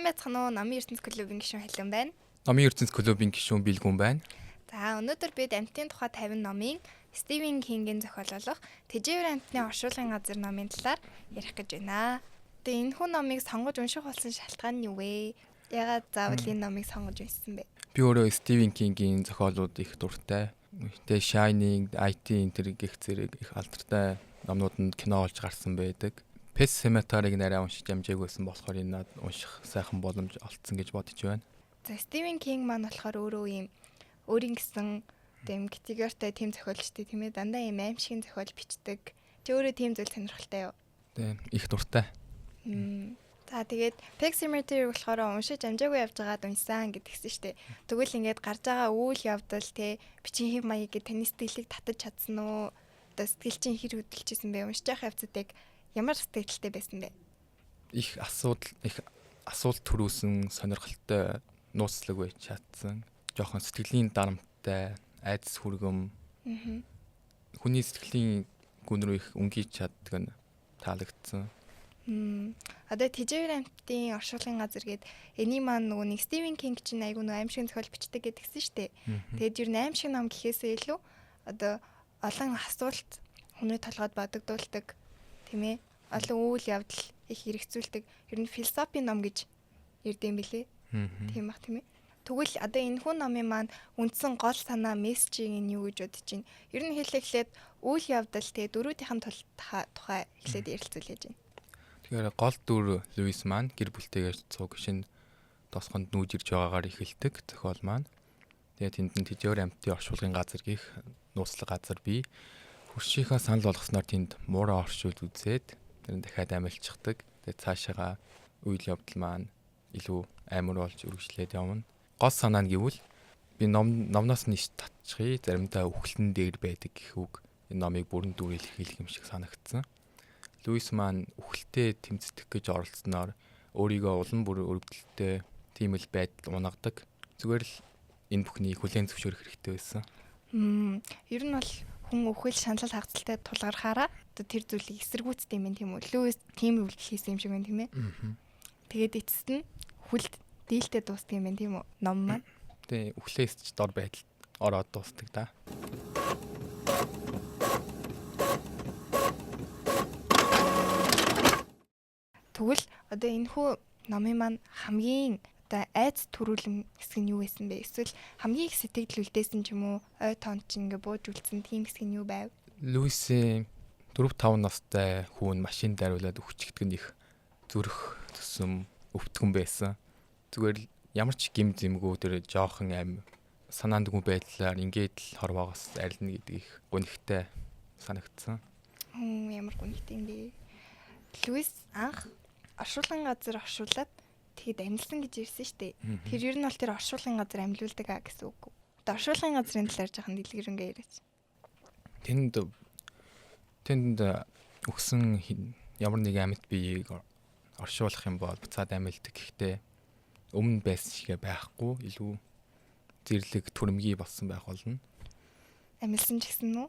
Сайн байцгаана уу? Номын ертөнц клубын гишүүн Халиун байна. Номын ертөнц клубын гишүүн Билгүн байна. За өнөөдөр бид амьтын тухай 50 номын Стивен Кингийн зохиололох Тэжээвэр амьтны оршуулгын газар номын талаар ярих гэж байна. Тэгээ энэ хүн номыг сонгож унших болсон шалтгаан нь юу вэ? Ягаад заавал энэ номыг сонгож уншсан бэ? Би өөрөө Стивен Кингийн зохиолууд их дуртай. The Shining, IT энэ гэх зэрэг их алдартай номнуудад кино олж гарсан байдаг. Pet Sematary-г нарай уншиж амжаагүйсэн болохоор энэ унших сайхан боломж олцсон гэж бодож байна. За Стивен Кинг маань болохоор өөрөө ийм өөрийн гэсэн тэм категоритой тэм зохиолчтой тийм ээ, дандаа ийм аимшигын зохиол бичдэг. Чи өөрөө тэм зүйл сонирхолтой юу? Тэг их дуртай. За тэгээд Pet Sematary болохоор уншиж амжаагүй явж байгаад уншсан гэдгийгсэн шүү дээ. Тэгвэл ингээд гарч байгаа үйл явдал те бичин хэв маяг гэж таны сэтгэлийг татаж чадсан уу? Одоо сэтгэл чинь хэр хөдөлчихсэн бэ? Уншиж явах явцад ямар сэтгэлтэй байсан бэ? Их асуулт төрүүлсэн сонирхолтой нууцлаг байж чадсан. Жохон сэтгэлийн дарамттай, айдас хүргэм. Хүний сэтгэлийн гүн рүү их өнгийж чаддаг нь таалагдсан. Одоо Тэжээвэр амьтын оршуулгын газар гээд эний маань нөгөө нэг Стивен Кинг чинь айгүй нөгөө аимшиг зохиол бичдэг гэдгсэн шүү дээ. Тэгээд ер нь аимшиг ном гэхээсээ илүү одоо олон асуулт хүний толгойд бодогдуулдаг тийм ээ. Олон үйл явдал их хэрэгцүүлдэг. Ер нь философийн ном гэж ярдэм билээ. Тийм бах тийм ээ. Тэгвэл одоо энэ хүн номын маань үндсэн гол санаа мессежийг нь юу гэж бодож байна? Ер нь хэлэхэд үйл явдал те дөрүүдийнхэн тухай эхлээд ярилцуулж байна. Тэгэхээр гол дүр Луис маань гэр бүлтэйгээр цуг шинэ тосгонд нүүж ирж байгаагаар эхэлдэг зохиол маань. Тэгээд тэнд нь Тэжээвэр амьтны оршуулгын газар гих нууцлаг газар бий. Хуршийнхаа санал болгосноор тэнд муураа оршуулж үзээд тэр дахиад амилчихдаг. Тэгээд цаашаага үйл явдал маань илүү амар болж үргэлжлээд явна. Гол санаа нь гэвэл би номноос нь татчихъя. Заримдаа үхлэн дээр байдаг гэх үг энэ номыг бүрэн дүр илэрхийлэх юм шиг санагдсан. Луис маань үхэлтэй тэмцэх гэж оролцсноор өөрийгөө улам бүр өрөвдөлттэй тийм л байдал унагадаг. Зүгээр л энэ бүхнийг хүлээн зөвшөөрөх хэрэгтэй байсан. Ер нь бол хүн үхэл шанал хагацалтай тулгархаараа одоо тэр зүйлийг эсэргүүцдэг юм тийм үү? Луис тийм үйлдэл хийсэн юм шиг байна тийм ээ. Тэгээд эцэст нь хүлд дийлтэй дуустдаг юм байна тийм үү? Ном маань. Тэ үхлээс ч дор байдал ороод дуустдаг да. Тэгвэл одоо энэ хүү номын маань хамгийн одоо айц төрүүлэн хэсэг нь юу байсан бэ? Эсвэл хамгийн их сэтгэл үлдээсэн ч юм уу? Ой тоонд чинь ингээ бууж үлдсэн тийм хэсэг нь юу байв? Луисийн 4-5 настай хүүн машин дариулаад өгчөгдөг нь их зүрх төсөм өвтгөн байсан. Зүгээр л ямар ч гим зэмгүй тэр жоохон аим санаандгүй байдлаар ингээд л хорвоогоос арилна гэдэг их гонхтой санагдсан. Ямар гонхтой юм бэ? Луис анх оршуулгын газар оршуулад тэгэд амьдсан гэж ирсэн шүү дээ. Тэр ер нь бол тэр оршуулгын газар амьлуулдаг гэсэн үг. Одоо оршуулгын газрын талаар жоохон дэлгэрэнгээ яриач. Тэнд өгсөн ямар нэг амьд биеийг оршуулах юм бол буцаад амьлдаг. Гэхдээ өмнө байсан шиг байхгүй, илүү зэрлэг түрэмгий болсон байх болно. Амьлсан ч гэсэн үү?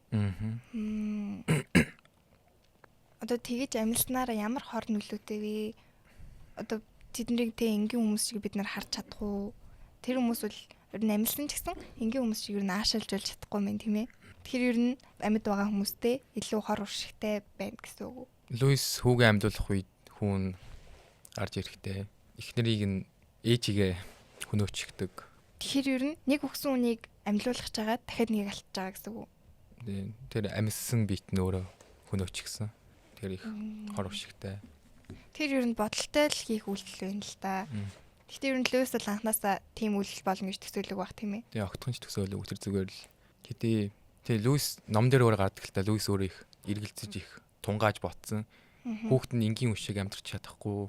Одоо тэгэж амьлснараа ямар хор нөлөөтэй вэ? Одоо тэднийг энгийн хүмүүс шиг бид нар харж чадах уу? Тэр хүмүүс бол ер нь амьлсан ч гэсэн энгийн хүмүүс шиг ер нь аашаалж болж чадахгүй юм тийм ээ. Тэгэхээр ер нь амьд байгаа хүмүүстэй илүү хор уршигтай байна гэсэн үг. Луис хүүгээ амьдуулах үед хүүн гарч ирэхдээ эхнэрийг нь ээжигээ хөнөөчгдөг. Тэгэхээр ер нь нэг өгсөн үнийг амьлуулах чагаад дахиад нэг алтж байгаа гэсэн үг. Тэр амьссан бит нь өөрөө хөнөөчгсөн. Тэр их хор уршигтай. Тэр ер нь бодолтой л хийх үйлдэл байна л да. Гэхдээ ер нь Луис бол анханасаа тийм үйлдэл болно гэж төсөөлөг байх тийм ээ. Тэгээ огтхон ч төсөөлөг тэр зүгээр л хэдий тэгээ Луис ном дээр өөр гардаг л та Луис өөрөө их эргэлзэж их тунгааж ботсон. Хүүхэд нь энгийн үшиг амьдрч чадахгүй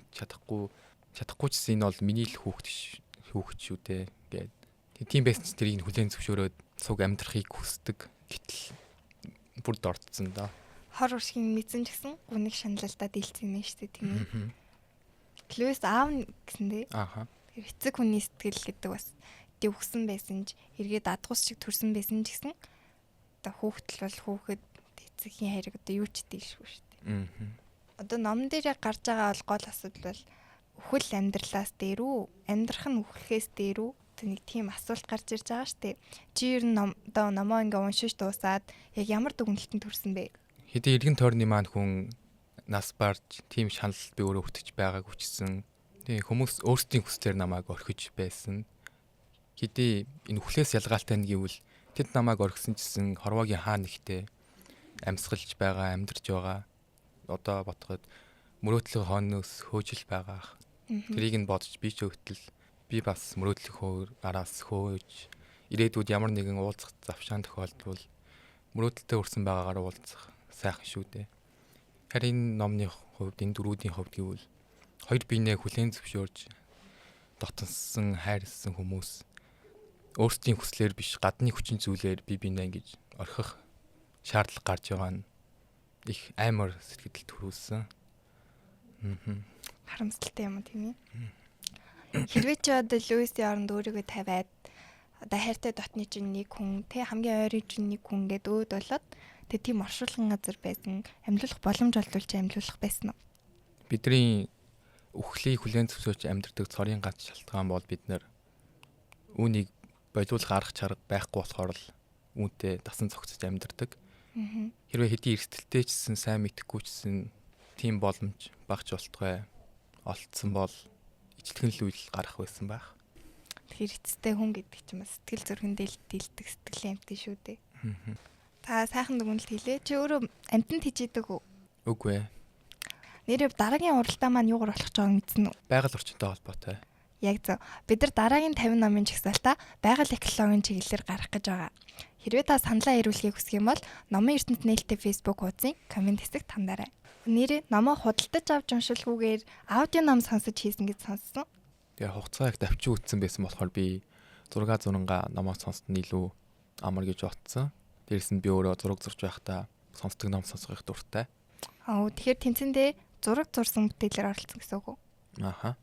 ч гэсэн энэ бол миний л хүүхэд шүү дээ гэд. Тийм байсан ч тэрийг хүлээн зөвшөөрөөд цуг амьдрахыг хүсдэг. Гэтэл бүр дордсон да. Хор уршиг мэдсэн ч гэсэн гуниг шаналлаа дийлсэн юм шүү дээ тийм ээ. Луис аав гэсэн дээ. Тэр эцэг хүний сэтгэл гэдэг бас дөвгсөн байсан ч эргээд адгуус шиг төрсэн байсан ч гэсэн одоо хүүхдэл бол хүүхэд эцгийн хайрыг одоо юу ч дийшгүй шүү дээ. Одоо номон дээр яг гарч байгаа бол гол асуудал бол үхэл амьдралаас дээр үү? Амьдрах нь үхлээс дээр үү? Нэг тийм асуулт гарч ирж байгаа штэ. Чи ер нь номоо ингээ уншиж дуусаад яг ямар дүгнэлтэнд хүрсэн бэ? Хэдий эргэн тойрны маань хүн нас барж тийм шанал би өөрөө хөтөж байгааг хүчсэн. Тэгээ хүмүүс өөрсдийн хүслээр намайг орхиж байсан. Хэдий энэ үхлээс ялгаалтай нь гэвэл тэд намайг орхисон гэсэн хорвоогийн хаа нэгтээ амьсгалж байгаа, амьдарч байгаа. Одоо бодоход мөрөөдлөг хооноос хөөжил байгаа. Тэрийг нь бодож би ч өвтөл би бас мөрөөдлөх араас хөөж ирээдүйд ямар нэгэн уулзах завшаан тохиолдвол мөрөөдөлтөй хүрсэн байгаагаар уулзах сайхан шүү дээ. Харин номны хувьд энэ дөрүүдийн хувьд гэвэл хоёр биенээ хүлээн зөвшөөрж дотонсон хайрлсан хүмүүс өөрсдийн хүслээр биш гадны хүчин зүйлээр бие биенээ ингэж орхих шаардлага гарч байгаа нь их амар сэтгэл төрүүлсэн. Харамсалтай юм тийм ээ. Хэрвээ чи одоо Луисын оронд өөрийгөө тавиад одоо хайртай дотны чинь нэг хүн тэ хамгийн ойрын чинь нэг хүн гээд өөд болоод тэг тийм оршуулган газар байсан амьлуулах боломж олдвол чи амьлуулах байсан уу? Бидний үхлийг хүлээн зөвшөөрч амьдардаг цорын ганц шалтгаан бол бид нэр үүнийг болиулах арга чарга байхгүй болохоор л үүнтэй дасан цогцож амьдардаг. Хэрвээ хэдий эрсдэлтэй чсэн сайн мэдхгүй чсэн тийм боломж багч болтгой олцсон бол ижлэгэн л үйл гарах байсан байх. Тэгэхээр эцэстэй хүн гэдэг чинь бас сэтгэл зүрхэн дэлдэг сэтгэлийн амт шүү дээ. Та сайхан дүгнэлт хийлээ. Чи өөрөө амтнд хийжээдэг үү? Үгүй ээ. Нэрээ дараагийн уралдаа маань юугаар болох ч байгааг мэдсэн үү? Байгаль орчинтой холбоотой. Яг зөв. Бид нар дараагийн 50 номын жагсаалтаа байгаль экологийн чиглэлээр гаргах гэж байгаа. Хэрвээ та саналаа ирүүлэхийг хүсэх юм бол номын ертөнд нээлттэй Facebook хуудсын комент хэсэгт хандаарай. Нэрээ номоо худалдаж авч уншилгүйгээр аудио ном сонсож хийсэн гэж сонссон. Тэгээ хугацааг давчиг үтсэн байсан болохоор би зураг зурнгаа номоо сонсоход илүү амар гэж бодсон. Дээрээс нь би өөрөө зураг зурж байхдаа сонсдог ном сонсох дуртай. Тэгэхээр тэнцэндээ зураг зурсан бүтээлээр оролцсон гэсэн үг үү? Аха.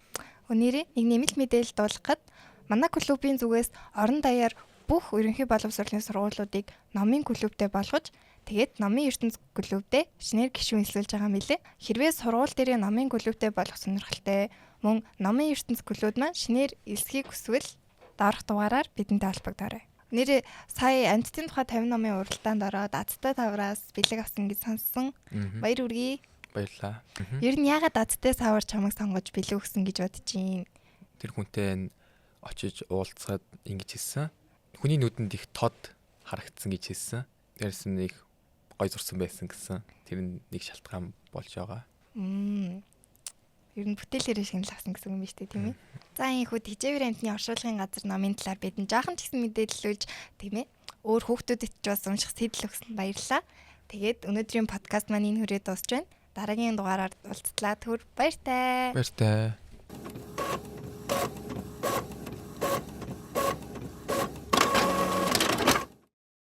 Өнөөдөр нэг нэмэлт мэдээлэл дуулгахад манай клубын зүгээс орон даяар бүх ерөнхий боловсролын сургуулиудыг номын клубтэй болгож тэгээд номын ертөнц клубтэй шинээр гишүүн элсүүлж байгаа мэлээ. Хэрвээ сургууль дээр номын клубтэй болох сонирхолтой мөн номын ертөнц клубуд маань шинээр элсхийг хүсвэл доорх дугаараар бидэнтэй холбогдоорой. Нэр сая амттын тухай 50 номын уралдаанд ороод Азтай тавраас бэлэг авсан гэж сонссон. Баяр хүргэе. Баярлаа. Ер нь яагаад Азтай савар чамайг сонгож бэлэг өгсөн гэж бодож юм? Тэр хүнтэй очиж уулзаад ингэж хэлсэн. Хүний нүдэнд их тод харагдсан гэж хэлсэн. Дээрс нь их гой зурсан байсан гэсэн. Тэр нэг шалтгаан болж байгаа. Ер нь бүтээлээрээ шинэл авсан гэсэн юм биш үү, тийм ээ? За энэ хүүд хижээвэр амтны оршуулгын газар номын талаар бидэн жаахан ч гэсэн мэдээлэлүүлж, тийм ээ? Өөр хүүхдүүдэд ч бас унших сэтэл өгсөн баярлалаа. Тэгээд өнөөдрийн подкаст маань энэ хүрээ дуусч байна. Дараагийн дугаараар уулзлаа. Түр баяртай. Баяртай.